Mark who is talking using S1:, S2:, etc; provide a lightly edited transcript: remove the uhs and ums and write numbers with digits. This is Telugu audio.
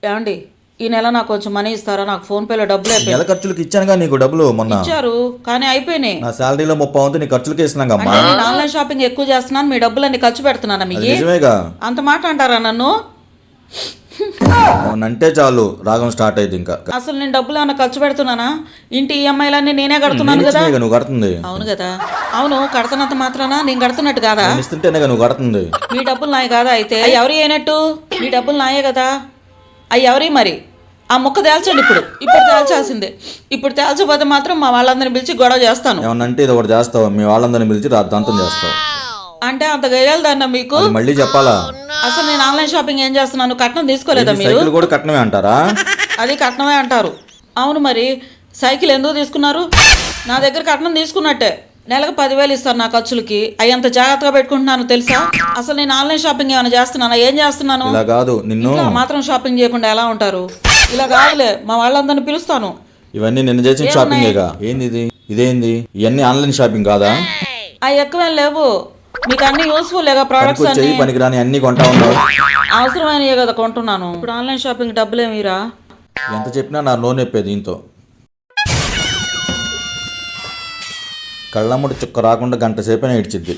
S1: ఏమండి, ఈ నెల నాకు కొంచెం మనీ ఇస్తారా? నాకు ఫోన్ పేలో డబ్బులు
S2: నెల
S1: అయిపోయాయి.
S2: ఖర్చులకి ఇచ్చానుగా నీకు డబ్బులు మొన్న.
S1: ఇచ్చారు కానీ అయిపోయినాయి.
S2: నా శాలరీలో 30 నీ ఖర్చులకి ఇస్తున్నాగమ్మా.
S1: అంటే నేను ఆన్లైన్ షాపింగ్ ఎక్కువ చేస్తున్నాను, మీ డబ్బులన్నీ ఖర్చు పెడుతున్నానా
S2: అది
S1: మీకు?
S2: నిజమేగా.
S1: అంత మాట అంటారా నన్ను?
S2: అవునంటే చాలు రాగం స్టార్ట్ అయింది ఇంకా.
S1: అసలు నేను డబ్బులు ఏమైనా ఖర్చు పెడుతున్నానా? ఇంటి ఈఎంఐలన్నీ నేనే కడుతున్నాను కదా.
S2: ఇచ్చినాయిగా నువ్వు కడుతుంది.
S1: అవును కదా. అవును, కడుతున్నంత మాత్రాన నేను కడుతున్నట్టు కాదా?
S2: నేను ఇస్తుంటేనేగా నువ్వు కడుతుంది.
S1: మీ డబ్బులు నాయి కాదా? అయితే అవి ఎవరి అయినట్టు? మీ డబ్బులు నాయే కదా. అవి ఎవరి మరి? ఆ ముక్క తేల్చండి. ఇప్పుడు తేల్చాల్సిందే. ఇప్పుడు తేల్చకపోతే మాత్రం మా వాళ్ళందరిని పిలిచి గొడవ చేస్తాను.
S2: ఏమన్నంటే ఇది ఒకటి చేస్తావు, మీ వాళ్ళందరినీ పిలిచి రాద్దాంతం చేస్తావు.
S1: అంటే అంత గయ్యాలదన్నా మీకు?
S2: అది మళ్ళీ చెప్పాలా?
S1: అసలు నేను ఆన్లైన్ షాపింగ్ ఏం చేస్తున్నాను? కట్నం తీసుకోలేదా మీరు?
S2: సైకిల్ కూడా కట్నమే అంటారా?
S1: అది కట్నమే అంటారు. అవును, మరి సైకిల్ ఎందుకు తీసుకున్నారు? నా దగ్గర కట్నం తీసుకున్నట్టే. నెలకు 10,000 ఇస్తారు నా ఖర్చులకి. అవి ఎంత జాగ్రత్తగా పెట్టుకుంటున్నాను తెలుసా? అసలు నేను ఆన్లైన్ షాపింగ్ ఏమైనా చేస్తున్నానా? ఏం చేస్తున్నాను?
S2: ఇలా కాదు నిన్ను.
S1: ఇలా మాత్రం షాపింగ్ చేయకుండా ఎలా ఉంటారు? ఇలా కాదులే, మా వాళ్ళందరిని పిలుస్తాను.
S2: ఇవన్నీ నిన్న చేసిన షాపింగేగా. ఏంది ఇది? ఇదేంది? ఇవన్నీ ఆన్లైన్ షాపింగ్ కాదా?
S1: అవి ఎక్కువేం లేవు. మీకు అన్ని యూస్ఫుల్ లేగా ప్రోడక్ట్స్ అన్ని.
S2: చెయ్యి పనికిరాని అన్ని కొంటా ఉన్నావు.
S1: అవసరమైనయే కదా కొంటున్నాను. ఇప్పుడు ఆన్లైన్ షాపింగ్ డబ్బులేమిరా?
S2: ఎంత చెప్పినా నా లోన్ చెప్పే దీంతో. కళ్ళమ్మడి చుక్క రాకుండా గంట సేపైనా ఇడ్చిద్ది.